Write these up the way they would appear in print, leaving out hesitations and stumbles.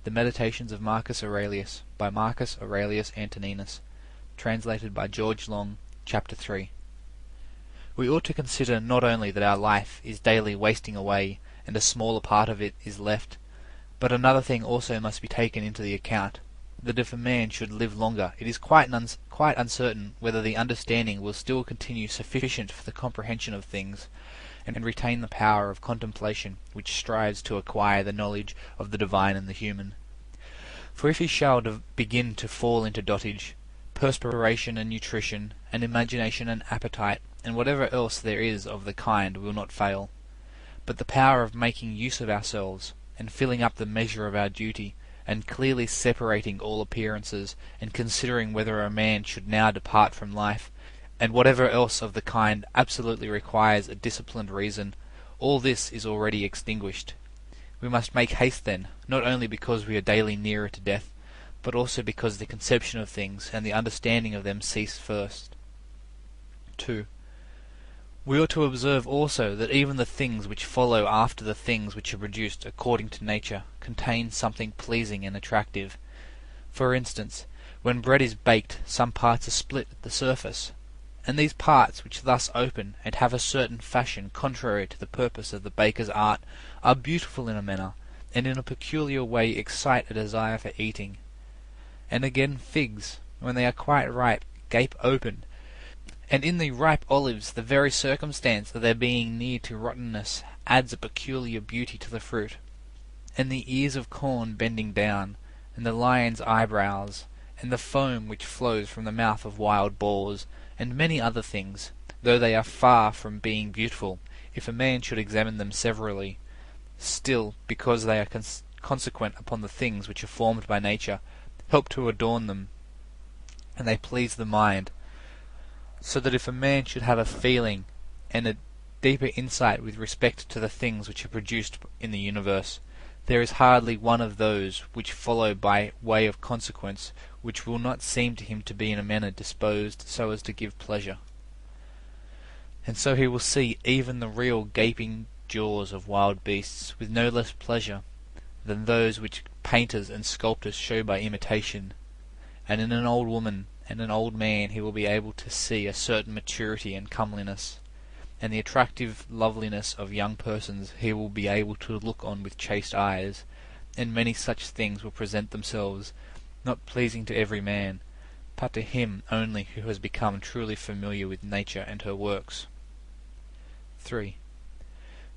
The Meditations of Marcus Aurelius, by Marcus Aurelius Antoninus, translated by George Long, Chapter 3. We ought to consider not only that our life is daily wasting away, and a smaller part of it is left, but another thing also must be taken into the account, that if a man should live longer, it is quite uncertain whether the understanding will still continue sufficient for the comprehension of things, and retain the power of contemplation which strives to acquire the knowledge of the divine and the human. For if he shall begin to fall into dotage, perspiration and nutrition, and imagination and appetite, and whatever else there is of the kind will not fail. But the power of making use of ourselves, and filling up the measure of our duty, and clearly separating all appearances, and considering whether a man should now depart from life, and whatever else of the kind absolutely requires a disciplined reason, all this is already extinguished. We must make haste then, not only because we are daily nearer to death, but also because the conception of things and the understanding of them cease first. 2. We ought to observe also that even the things which follow after the things which are produced according to nature contain something pleasing and attractive. For instance, when bread is baked, some parts are split at the surface, and these parts which thus open and have a certain fashion contrary to the purpose of the baker's art are beautiful in a manner, and in a peculiar way excite a desire for eating. And again figs, when they are quite ripe, gape open, and in the ripe olives the very circumstance of their being near to rottenness adds a peculiar beauty to the fruit. And the ears of corn bending down, and the lion's eyebrows, and the foam which flows from the mouth of wild boars, and many other things, though they are far from being beautiful, if a man should examine them severally, still, because they are consequent upon the things which are formed by nature, help to adorn them, and they please the mind, so that if a man should have a feeling and a deeper insight with respect to the things which are produced in the universe, there is hardly one of those which follow by way of consequence which will not seem to him to be in a manner disposed so as to give pleasure. And so he will see even the real gaping jaws of wild beasts with no less pleasure than those which painters and sculptors show by imitation, and in an old woman and an old man he will be able to see a certain maturity and comeliness, and the attractive loveliness of young persons he will be able to look on with chaste eyes, and many such things will present themselves, not pleasing to every man, but to him only who has become truly familiar with nature and her works. 3.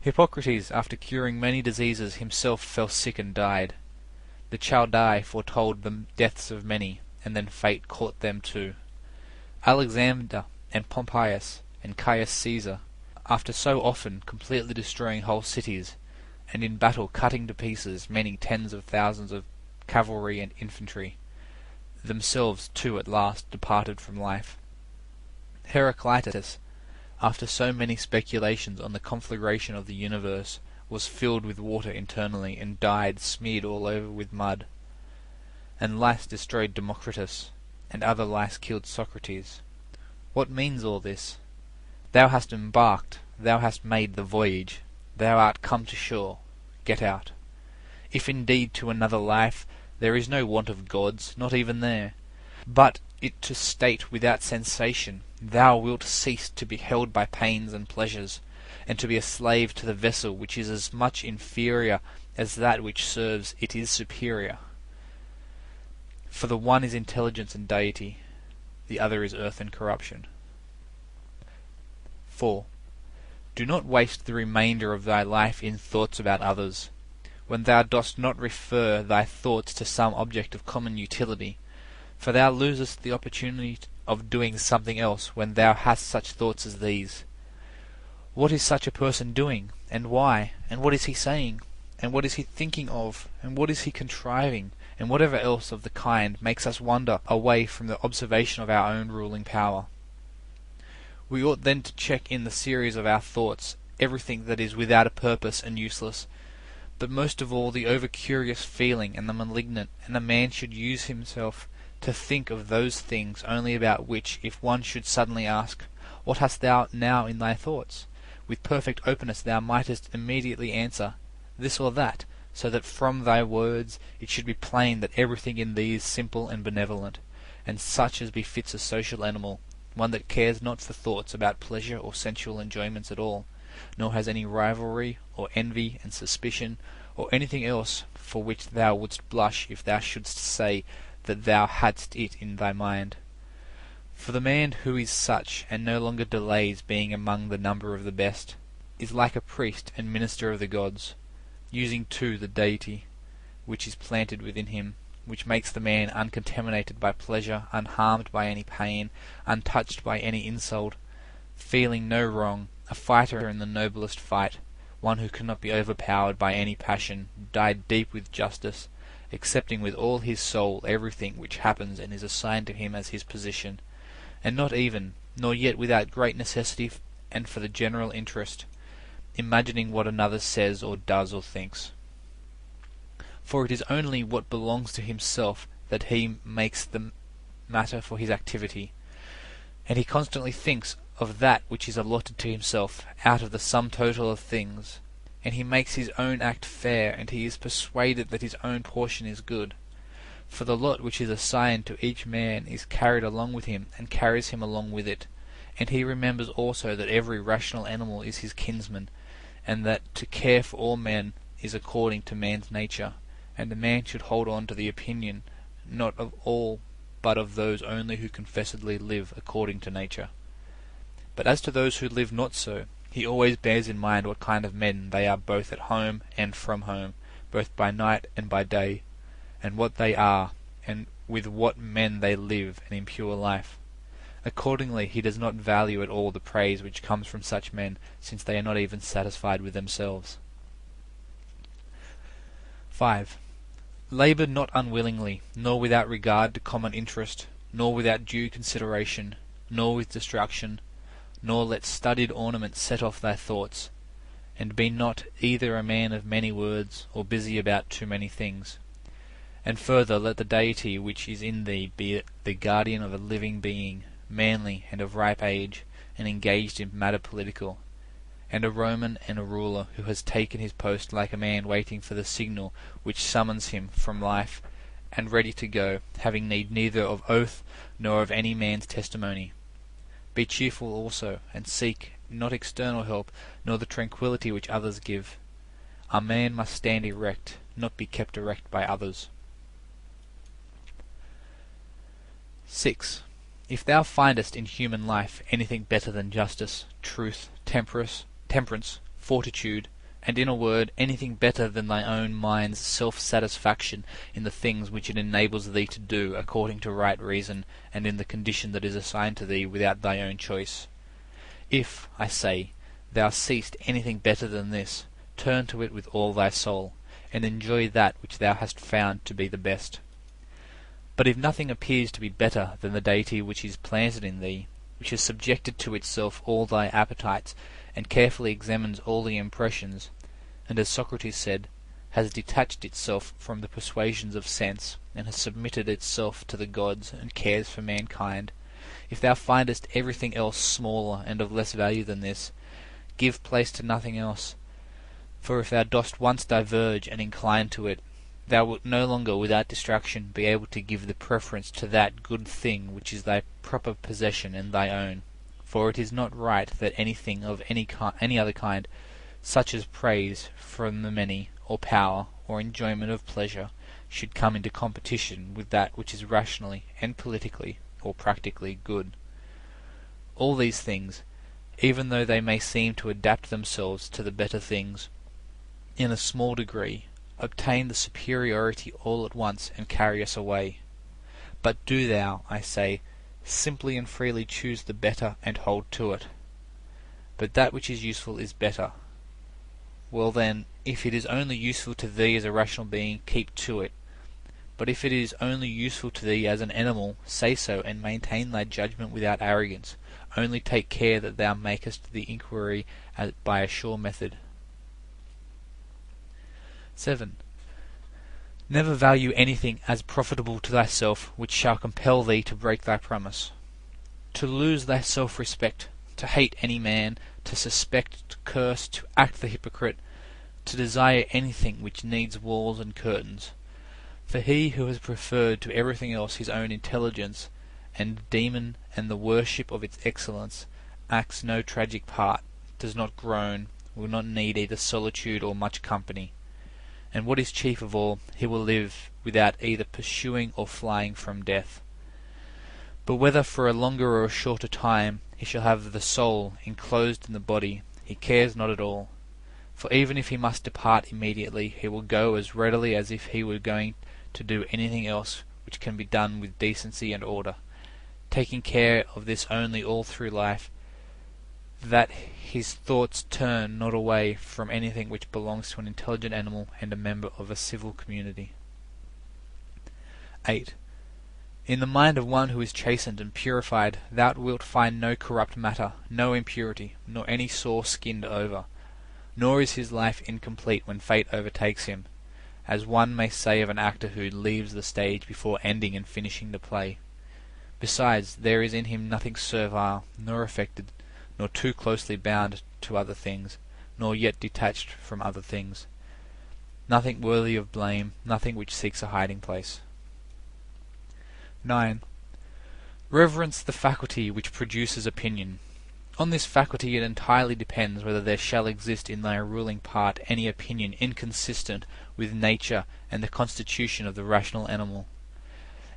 Hippocrates, after curing many diseases, himself fell sick and died. The Chaldai foretold the deaths of many, and then fate caught them too. Alexander and Pompeius and Caius Caesar, after so often completely destroying whole cities, and in battle cutting to pieces many tens of thousands of cavalry and infantry, themselves too at last departed from life. Heraclitus, after so many speculations on the conflagration of the universe, was filled with water internally, and died smeared all over with mud. And lice destroyed Democritus, and other lice killed Socrates. What means all this? Thou hast embarked, thou hast made the voyage, thou art come to shore, get out. If indeed to another life there is no want of gods, not even there, but it to state without sensation, thou wilt cease to be held by pains and pleasures, and to be a slave to the vessel which is as much inferior as that which serves it is superior. For the one is intelligence and deity, the other is earth and corruption. 4. Do not waste the remainder of thy life in thoughts about others, when thou dost not refer thy thoughts to some object of common utility, for thou losest the opportunity of doing something else when thou hast such thoughts as these. What is such a person doing, and why, and what is he saying, and what is he thinking of, and what is he contriving, and whatever else of the kind makes us wander away from the observation of our own ruling power. We ought then to check in the series of our thoughts everything that is without a purpose and useless, but most of all the over-curious feeling and the malignant, and a man should use himself to think of those things only about which, if one should suddenly ask, "What hast thou now in thy thoughts?" with perfect openness thou mightest immediately answer, "This or that," so that from thy words it should be plain that everything in thee is simple and benevolent, and such as befits a social animal, one that cares not for thoughts about pleasure or sensual enjoyments at all, nor has any rivalry or envy and suspicion, or anything else for which thou wouldst blush if thou shouldst say that thou hadst it in thy mind. For the man who is such, and no longer delays being among the number of the best, is like a priest and minister of the gods, using too the deity which is planted within him, which makes the man uncontaminated by pleasure, unharmed by any pain, untouched by any insult, feeling no wrong, a fighter in the noblest fight, one who cannot be overpowered by any passion, dyed deep with justice, accepting with all his soul everything which happens and is assigned to him as his position, and not even, nor yet without great necessity and for the general interest, imagining what another says or does or thinks. For it is only what belongs to himself that he makes the matter for his activity, and he constantly thinks of that which is allotted to himself out of the sum total of things, and he makes his own act fair, and he is persuaded that his own portion is good. For the lot which is assigned to each man is carried along with him, and carries him along with it, and he remembers also that every rational animal is his kinsman, and that to care for all men is according to man's nature, and a man should hold on to the opinion, not of all, but of those only who confessedly live according to nature. But as to those who live not so, he always bears in mind what kind of men they are both at home and from home, both by night and by day, and what they are, and with what men they live an impure life. Accordingly he does not value at all the praise which comes from such men, since they are not even satisfied with themselves. 5. Labour not unwillingly, nor without regard to common interest, nor without due consideration, nor with distraction, nor let studied ornaments set off thy thoughts, and be not either a man of many words, or busy about too many things. And further, let the deity which is in thee be the guardian of a living being, manly and of ripe age, and engaged in matter political, and a Roman and a ruler, who has taken his post like a man waiting for the signal which summons him from life, and ready to go, having need neither of oath nor of any man's testimony. Be cheerful also, and seek not external help, nor the tranquillity which others give. A man must stand erect, not be kept erect by others. 6. If thou findest in human life anything better than justice, truth, temperance, fortitude, and in a word, anything better than thy own mind's self-satisfaction in the things which it enables thee to do according to right reason, and in the condition that is assigned to thee without thy own choice. If, I say, thou seest anything better than this, turn to it with all thy soul, and enjoy that which thou hast found to be the best. But if nothing appears to be better than the deity which is planted in thee, which has subjected to itself all thy appetites, and carefully examines all the impressions, and, as Socrates said, has detached itself from the persuasions of sense, and has submitted itself to the gods, and cares for mankind, if thou findest everything else smaller and of less value than this, give place to nothing else. For if thou dost once diverge and incline to it, thou wilt no longer without distraction be able to give the preference to that good thing which is thy proper possession and thy own. For it is not right that anything of any other kind, such as praise from the many, or power, or enjoyment of pleasure, should come into competition with that which is rationally and politically or practically good. All these things, even though they may seem to adapt themselves to the better things, in a small degree, obtain the superiority all at once and carry us away. But do thou, I say, simply and freely choose the better and hold to it. But that which is useful is better. Well then, if it is only useful to thee as a rational being, keep to it. But if it is only useful to thee as an animal, say so, and maintain thy judgment without arrogance. Only take care that thou makest the inquiry by a sure method. 7. Never value anything as profitable to thyself which shall compel thee to break thy promise. To lose thy self-respect, to hate any man, to suspect, to curse, to act the hypocrite, to desire anything which needs walls and curtains. For he who has preferred to everything else his own intelligence and demon and the worship of its excellence, acts no tragic part, does not groan, will not need either solitude or much company. And what is chief of all, he will live without either pursuing or flying from death. But whether for a longer or a shorter time he shall have the soul enclosed in the body, he cares not at all. For even if he must depart immediately, he will go as readily as if he were going to do anything else which can be done with decency and order, taking care of this only all through life, that his thoughts turn not away from anything which belongs to an intelligent animal and a member of a civil community. 8. In the mind of one who is chastened and purified, thou wilt find no corrupt matter, no impurity, nor any sore-skinned over. Nor is his life incomplete when fate overtakes him, as one may say of an actor who leaves the stage before ending and finishing the play. Besides, there is in him nothing servile, nor affected, nor too closely bound to other things, nor yet detached from other things. Nothing worthy of blame, nothing which seeks a hiding place. 9. Reverence the faculty which produces opinion. On this faculty it entirely depends whether there shall exist in thy ruling part any opinion inconsistent with nature and the constitution of the rational animal.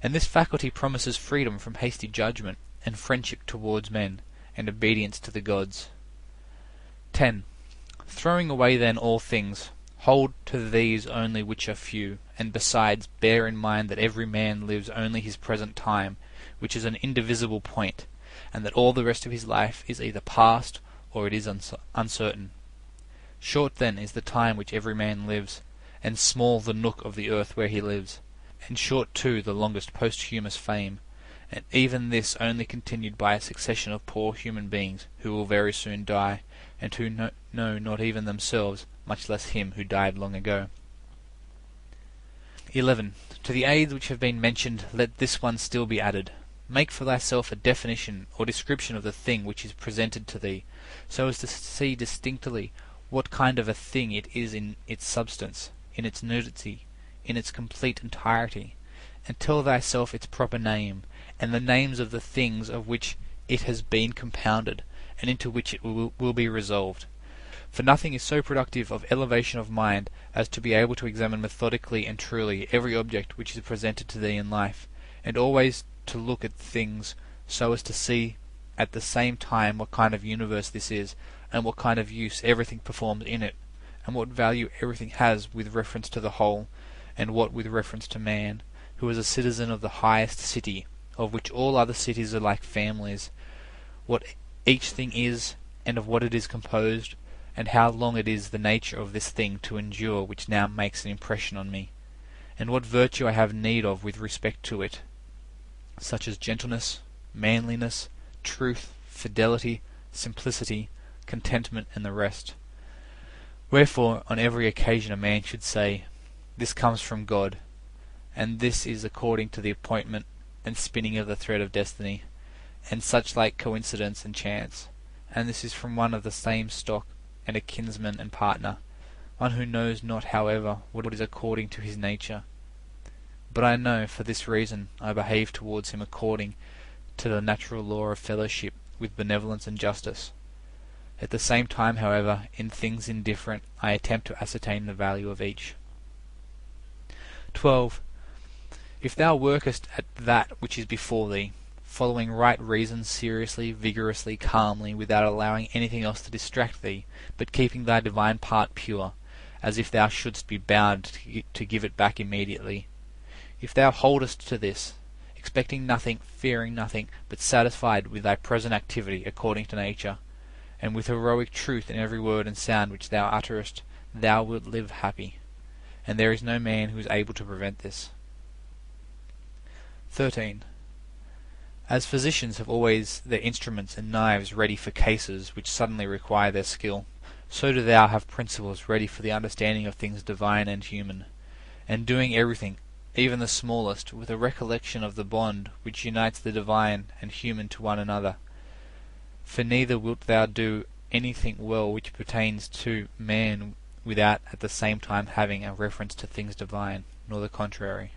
And this faculty promises freedom from hasty judgment, and friendship towards men, and obedience to the gods. 10. Throwing away then all things, hold to these only which are few, and besides bear in mind that every man lives only his present time, which is an indivisible point, and that all the rest of his life is either past or it is uncertain. Short then is the time which every man lives, and small the nook of the earth where he lives, and short too the longest posthumous fame, and even this only continued by a succession of poor human beings who will very soon die, and who know not even themselves, much less him who died long ago. 11. To the aids which have been mentioned let this one still be added. Make for thyself a definition or description of the thing which is presented to thee, so as to see distinctly what kind of a thing it is in its substance, in its nudity, in its complete entirety, and tell thyself its proper name, and the names of the things of which it has been compounded, and into which it will be resolved. For nothing is so productive of elevation of mind as to be able to examine methodically and truly every object which is presented to thee in life, and always to look at things so as to see at the same time what kind of universe this is, and what kind of use everything performs in it, and what value everything has with reference to the whole, and what with reference to man, who is a citizen of the highest city, of which all other cities are like families, what each thing is, and of what it is composed, and how long it is the nature of this thing to endure which now makes an impression on me, and what virtue I have need of with respect to it, such as gentleness, manliness, truth, fidelity, simplicity, contentment, and the rest. Wherefore on every occasion a man should say, This comes from God, and this is according to the appointment and spinning of the thread of destiny, and such like coincidence and chance, and this is from one of the same stock, and a kinsman and partner, one who knows not, however, what is according to his nature. But I know, for this reason, I behave towards him according to the natural law of fellowship, with benevolence and justice. At the same time, however, in things indifferent, I attempt to ascertain the value of each. 12. If thou workest at that which is before thee, following right reason seriously, vigorously, calmly, without allowing anything else to distract thee, but keeping thy divine part pure, as if thou shouldst be bound to give it back immediately, if thou holdest to this, expecting nothing, fearing nothing, but satisfied with thy present activity according to nature, and with heroic truth in every word and sound which thou utterest, thou wilt live happy, and there is no man who is able to prevent this. 13. As physicians have always their instruments and knives ready for cases which suddenly require their skill, so do thou have principles ready for the understanding of things divine and human, and doing everything, even the smallest, with a recollection of the bond which unites the divine and human to one another. For neither wilt thou do anything well which pertains to man without at the same time having a reference to things divine, nor the contrary.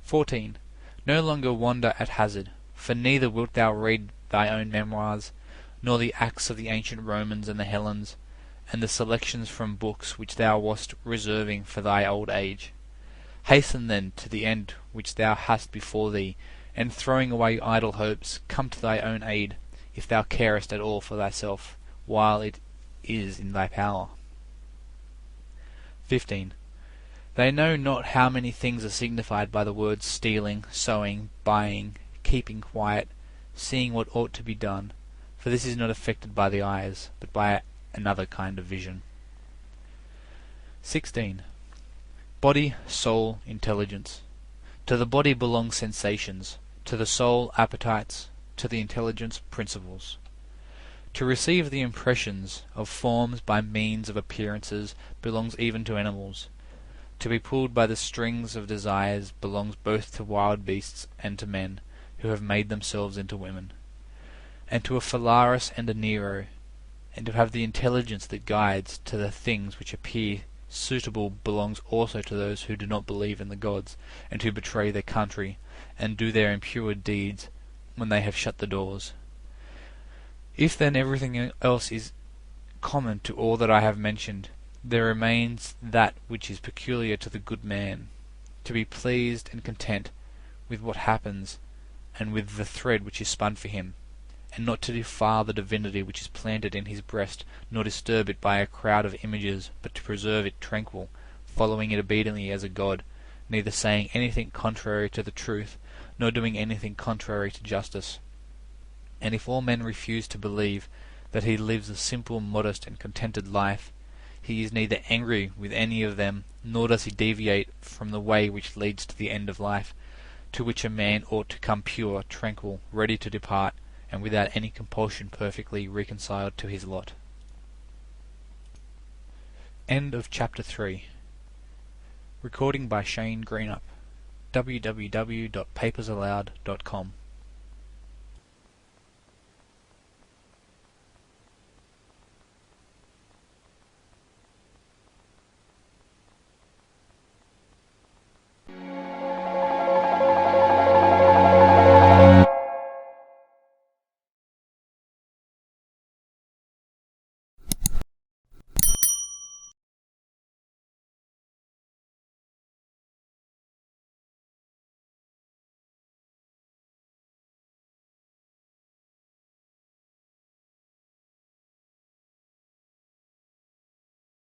14. No longer wander at hazard, for neither wilt thou read thy own memoirs, nor the acts of the ancient Romans and the Hellenes, and the selections from books which thou wast reserving for thy old age. Hasten then to the end which thou hast before thee, and throwing away idle hopes, come to thy own aid, if thou carest at all for thyself, while it is in thy power. 15. They know not how many things are signified by the words stealing, sowing, buying, keeping quiet, seeing what ought to be done, for this is not affected by the eyes, but by another kind of vision. 16. Body, soul, intelligence. To the body belong sensations, to the soul appetites, to the intelligence principles. To receive the impressions of forms by means of appearances belongs even to animals. To be pulled by the strings of desires belongs both to wild beasts and to men, who have made themselves into women. And to a Phalaris and a Nero, and to have the intelligence that guides to the things which appear suitable belongs also to those who do not believe in the gods, and who betray their country, and do their impure deeds when they have shut the doors. If then everything else is common to all that I have mentioned, there remains that which is peculiar to the good man, to be pleased and content with what happens and with the thread which is spun for him, and not to defile the divinity which is planted in his breast, nor disturb it by a crowd of images, but to preserve it tranquil, following it obediently as a god, neither saying anything contrary to the truth, nor doing anything contrary to justice. And if all men refuse to believe that he lives a simple, modest, and contented life, he is neither angry with any of them, nor does he deviate from the way which leads to the end of life, to which a man ought to come pure, tranquil, ready to depart, and without any compulsion perfectly reconciled to his lot. End of Chapter 3. Recording by Shane Greenup. www.papersallowed.com